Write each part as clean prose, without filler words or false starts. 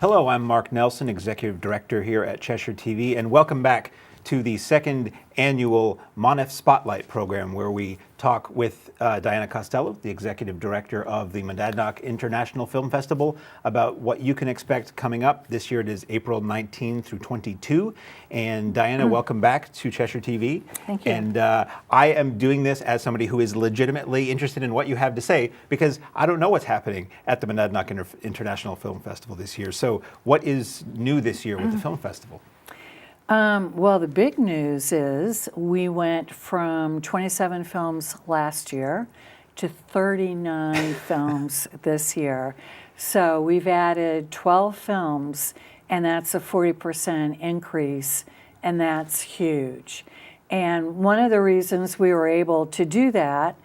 Hello, I'm Mark Nelson, Executive Director here at Cheshire TV, and welcome back to the second annual MONIFF Spotlight program, where we talk with Dianna Costello, the Executive Director of the Monadnock International Film Festival, about what you can expect coming up. This year it is April 19 through 22. And Dianna, welcome back to Cheshire TV. Thank you. And I am doing this as somebody who is legitimately interested in what you have to say, because I don't know what's happening at the Monadnock International Film Festival this year. So what is new this year with the film festival? Well, the big news is we went from 27 films last year to 39 films this year. So we've added 12 films, and that's a 40% increase, and that's huge. And one of the reasons we were able to do that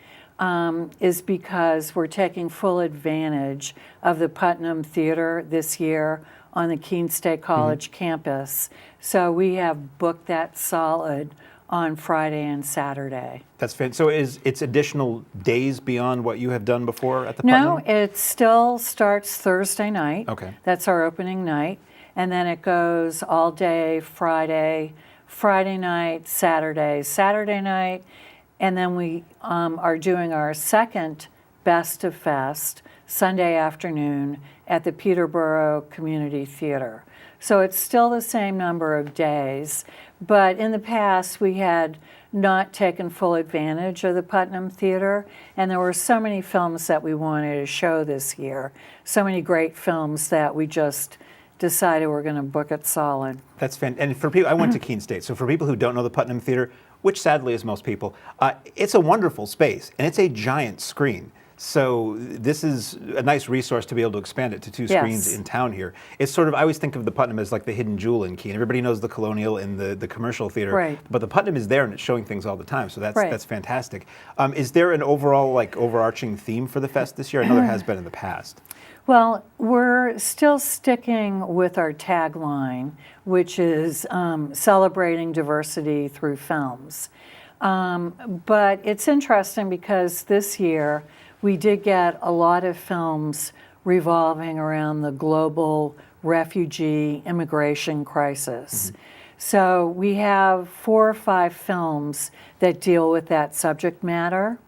is because we're taking full advantage of the Putnam Theater this year on the Keene State College campus. So we have booked that solid on Friday and Saturday. That's fantastic. So it's additional days beyond what you have done before at the No, Putnam? it still starts Thursday night. Okay. That's our opening night. And then it goes all day Friday night, Saturday night. And then we are doing our second Best of Fest Sunday afternoon at the Peterborough Community Theater. So it's still the same number of days, but in the past we had not taken full advantage of the Putnam Theater, and there were so many films that we wanted to show this year, so many great films that we just decided we're going to book it solid. That's fantastic. And for people, I went to Keene State, so for people who don't know the Putnam Theater, which sadly is most people, it's a wonderful space, and it's a giant screen. So this is a nice resource to be able to expand it to two screens in town here. It's sort of, I always think of the Putnam as like the hidden jewel in Keene. Everybody knows the Colonial and the commercial theater, right, but the Putnam is there and it's showing things all the time, so that's, right, that's fantastic. Is there an overall, like, overarching theme for the fest this year? I know there has been in the past. Well, we're still sticking with our tagline, which is celebrating diversity through films. But it's interesting because this year we did get a lot of films revolving around the global refugee immigration crisis. So we have 4 or 5 films that deal with that subject matter.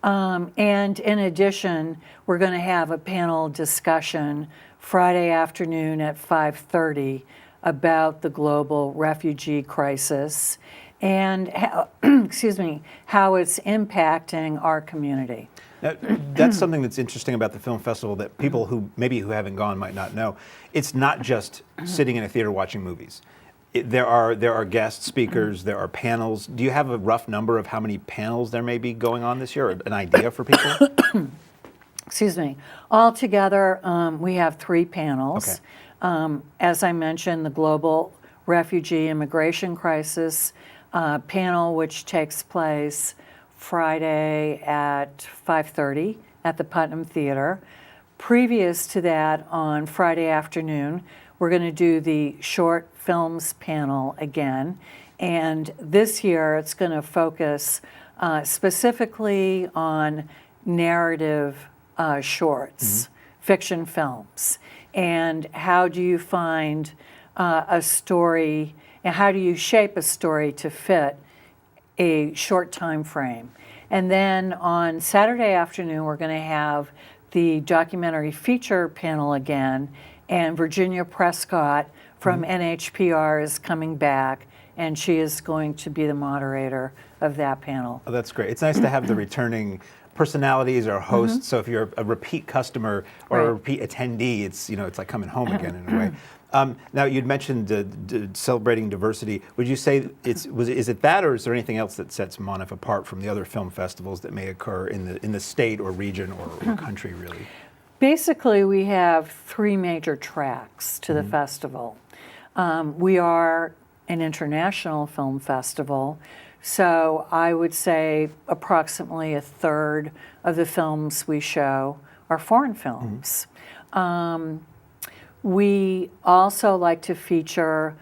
And in addition, we're going to have a panel discussion Friday afternoon at 5:30 about the global refugee crisis and how, how it's impacting our community. Now, that's something that's interesting about the film festival that people who haven't gone might not know. It's not just sitting in a theater watching movies. There are guest speakers, there are panels. Do you have a rough number of how many panels there may be going on this year, or an idea for people? Excuse me. Altogether, we have 3 panels. Okay. As I mentioned, the global refugee immigration crisis panel, which takes place Friday at 5:30 at the Putnam Theater. Previous to that, on Friday afternoon, we're going to do the short films panel again. And this year, it's going to focus specifically on narrative shorts, fiction films. And how do you find a story, and how do you shape a story to fit a short time frame? And then on Saturday afternoon, we're going to have the documentary feature panel again, and Virginia Prescott from NHPR is coming back, and she is going to be the moderator of that panel. Oh, that's great. It's nice to have the returning personalities or hosts. So if you're a repeat customer or a repeat attendee, it's like coming home again in a way. Now, you'd mentioned celebrating diversity. Would you say is it that, or is there anything else that sets MONIFF apart from the other film festivals that may occur in the state or region or country, really? Basically, we have 3 major tracks to the festival. We are an international film festival, so I would say approximately 1/3 of the films we show are foreign films. We also like to feature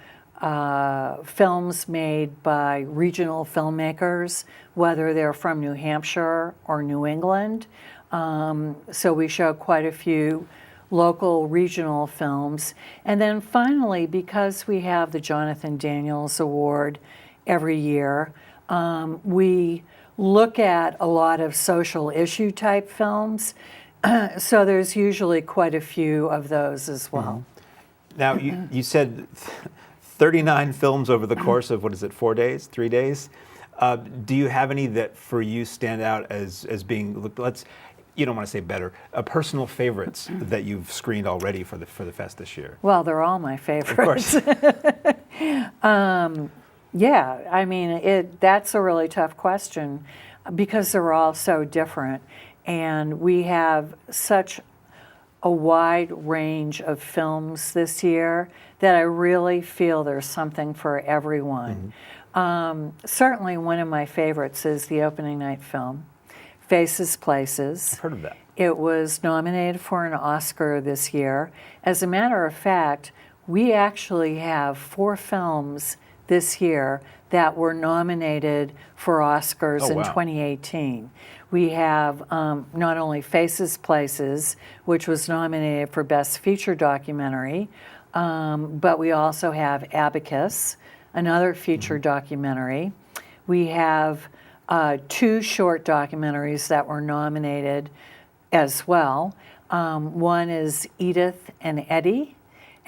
films made by regional filmmakers, whether they're from New Hampshire or New England. So we show quite a few local, regional films. And then finally, because we have the Jonathan Daniels Award every year, we look at a lot of social issue type films. So there's usually quite a few of those as well. Now, you said 39 films over the course of, 4 days, 3 days? Do you have any that for you stand out as being, you don't want to say better, personal favorites that you've screened already for the fest this year? Well, they're all my favorites. Of course. Yeah, I mean, that's a really tough question because they're all so different. And we have such a wide range of films this year that I really feel there's something for everyone. Certainly one of my favorites is the opening night film, Faces, Places. I've heard of that. It was nominated for an Oscar this year. As a matter of fact, we actually have 4 films this year that were nominated for Oscars in 2018. We have not only Faces, Places, which was nominated for Best Feature Documentary, but we also have Abacus, another feature documentary. We have 2 short documentaries that were nominated as well. One is Edith and Eddie,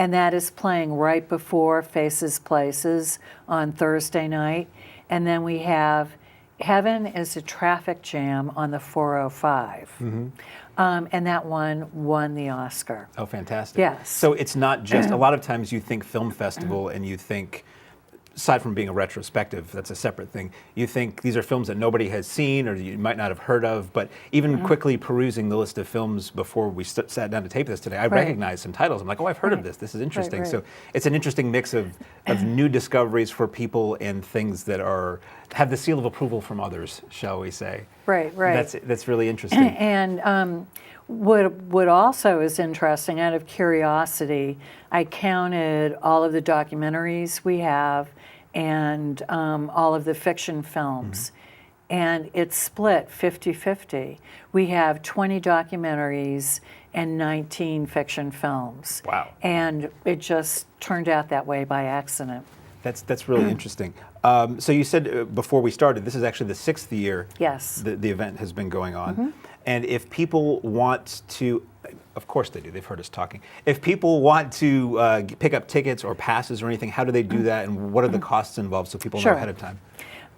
and that is playing right before Faces, Places on Thursday night. And then we have Heaven is a Traffic Jam on the 405. And that one won the Oscar. Oh, fantastic. Yes. So it's not just, a lot of times you think film festival and you think, aside from being a retrospective, that's a separate thing. You think these are films that nobody has seen or you might not have heard of, but even quickly perusing the list of films before we sat down to tape this today, I recognized some titles. I'm like, oh, I've heard of this. This is interesting. So it's an interesting mix of new discoveries for people and things that have the seal of approval from others, shall we say. Right. That's really interesting. And what also is interesting, out of curiosity, I counted all of the documentaries we have and all of the fiction films. And it's split 50-50. We have 20 documentaries and 19 fiction films. Wow. And it just turned out that way by accident. That's really interesting. So you said before we started, this is actually the 6th year the event has been going on. And if people want to, of course they do, they've heard us talking. If people want to pick up tickets or passes or anything, how do they do that and what are the costs involved so people know ahead of time?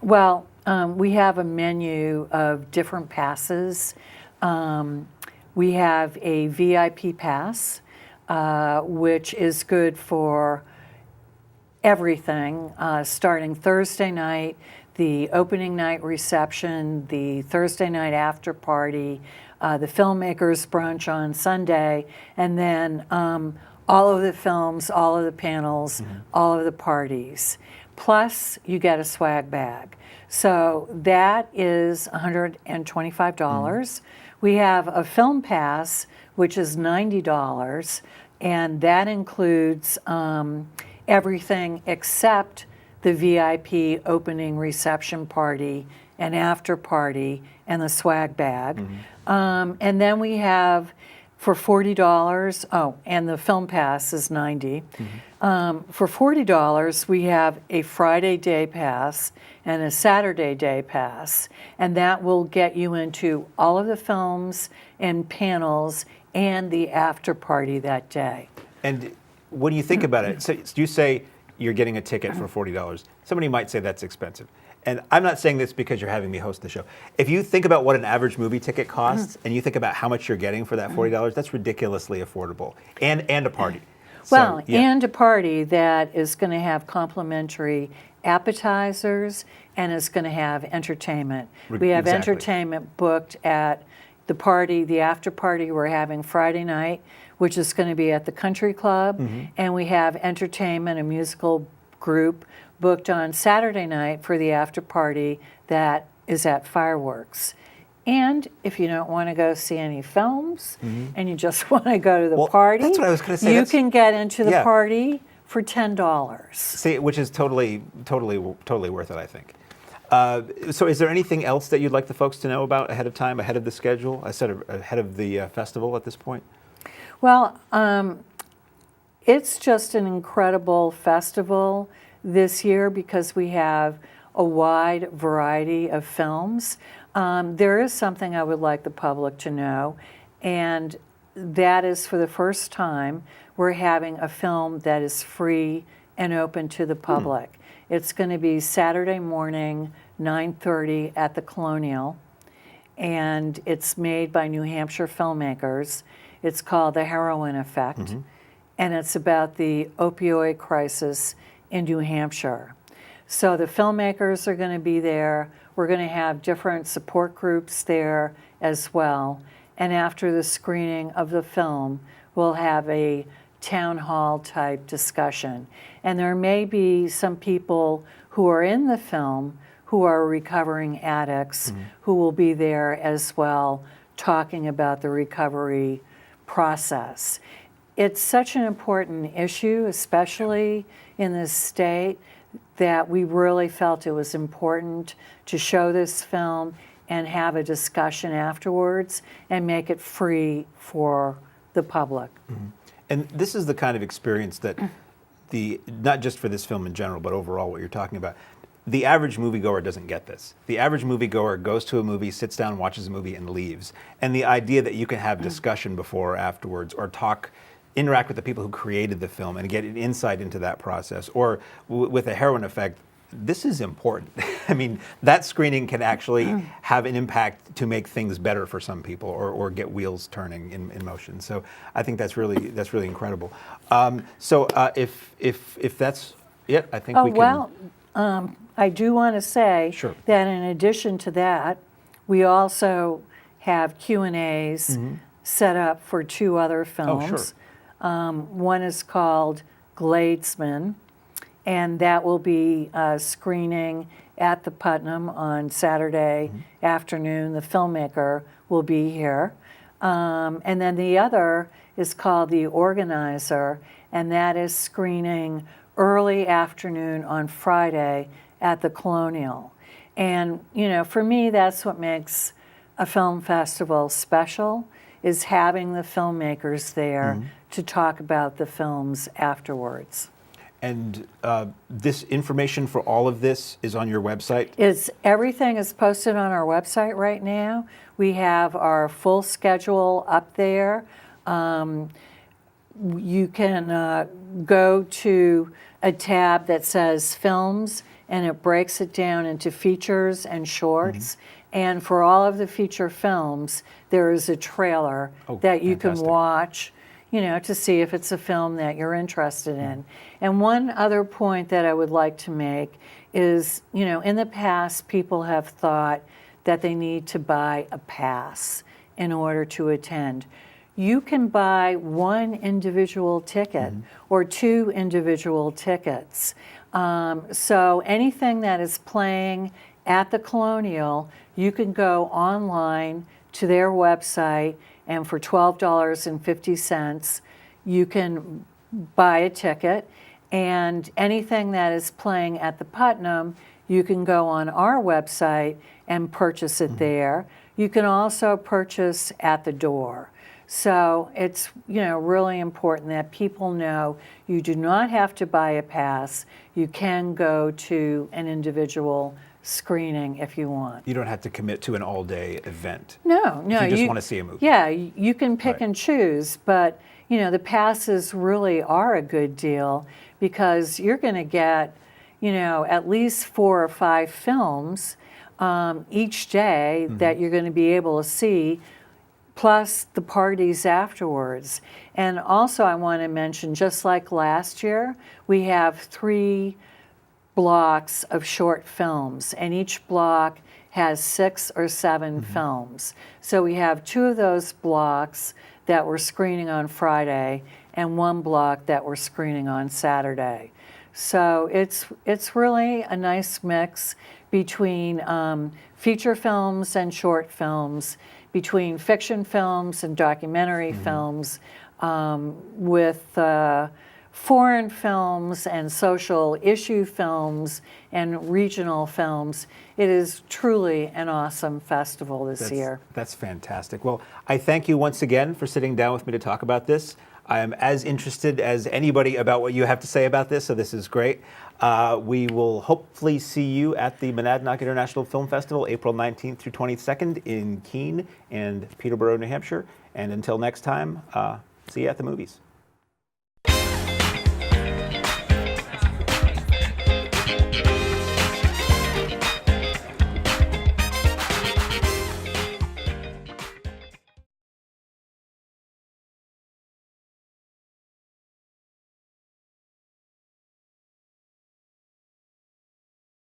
Well, we have a menu of different passes. We have a VIP pass, which is good for everything, starting Thursday night, the opening night reception, the Thursday night after party, the filmmakers brunch on Sunday, and then all of the films, all of the panels, all of the parties. Plus, you get a swag bag. So that is $125. We have a film pass, which is $90, and that includes everything except the VIP opening reception party and after party and the swag bag. And then we have for $40, and the film pass is $90. For $40, we have a Friday day pass and a Saturday day pass, and that will get you into all of the films and panels and the after party that day. And when you think about it, so you say you're getting a ticket for $40. Somebody might say that's expensive. And I'm not saying this because you're having me host the show. If you think about what an average movie ticket costs and you think about how much you're getting for that $40, that's ridiculously affordable. And a party. Well, and a party that is going to have complimentary appetizers and is going to have entertainment. We have entertainment booked at the party, the after party we're having Friday night, which is going to be at the Country Club, and we have entertainment, a musical group, booked on Saturday night for the after party that is at Fireworks. And if you don't want to go see any films and you just want to go to the party, that's what I was going to say. You can get into the party for $10. See, which is totally worth it, I think. So is there anything else that you'd like the folks to know about ahead of time, ahead of the schedule, ahead of the festival at this point? Well, it's just an incredible festival this year because we have a wide variety of films. There is something I would like the public to know, and that is for the first time we're having a film that is free and open to the public. It's going to be Saturday morning, 9:30 at the Colonial, and it's made by New Hampshire filmmakers. It's called The Heroin Effect, and it's about the opioid crisis in New Hampshire. So the filmmakers are going to be there. We're going to have different support groups there as well. And after the screening of the film, we'll have a town hall type discussion. And there may be some people who are in the film who are recovering addicts who will be there as well, talking about the recovery process. It's such an important issue, especially in this state, that we really felt it was important to show this film and have a discussion afterwards and make it free for the public. And this is the kind of experience that not just for this film in general, but overall what you're talking about, the average moviegoer doesn't get this. The average moviegoer goes to a movie, sits down, watches a movie, and leaves. And the idea that you can have discussion before or afterwards, or interact with the people who created the film and get an insight into that process, or with a Heroin Effect, this is important. I mean, that screening can actually have an impact to make things better for some people, or get wheels turning in motion. So I think that's really incredible. So if that's it, I think we can. Well, I do want to say that in addition to that, we also have Q&As set up for two other films. One is called Gladesman, and that will be screening at the Putnam on Saturday afternoon. The filmmaker will be here. And then the other is called The Organizer, and that is screening early afternoon on Friday at the Colonial. And, you know, for me, that's what makes a film festival special, is having the filmmakers there to talk about the films afterwards. And this information for all of this is on your website? Everything is posted on our website right now. We have our full schedule up there. You can go to a tab that says films, and it breaks it down into features and shorts. And for all of the feature films, there is a trailer that you can watch, you know, to see if it's a film that you're interested in. And one other point that I would like to make is, you know, in the past, people have thought that they need to buy a pass in order to attend. You can buy one individual ticket or two individual tickets. So anything that is playing at the Colonial, you can go online to their website, and for $12.50, you can buy a ticket. And anything that is playing at the Putnam, you can go on our website and purchase it there. You can also purchase at the door. So it's, you know, really important that people know you do not have to buy a pass. You can go to an individual screening if you want. You don't have to commit to an all-day event. No. If you just want to see a movie. Yeah, you can pick and choose, but you know, the passes really are a good deal because you're going to get, you know, at least 4 or 5 films each day that you're going to be able to see, plus the parties afterwards. And also I want to mention, just like last year, we have 3 blocks of short films, and each block has 6 or 7 films. So we have 2 of those blocks that we're screening on Friday and 1 block that we're screening on Saturday. So it's really a nice mix between feature films and short films, between fiction films and documentary films, with foreign films and social issue films and regional films. It is truly an awesome festival this year. That's fantastic. Well, I thank you once again for sitting down with me to talk about this. I am as interested as anybody about what you have to say about this, so this is great. We will hopefully see you at the Monadnock International Film Festival, April 19th through 22nd in Keene and Peterborough, New Hampshire. And until next time, see you at the movies.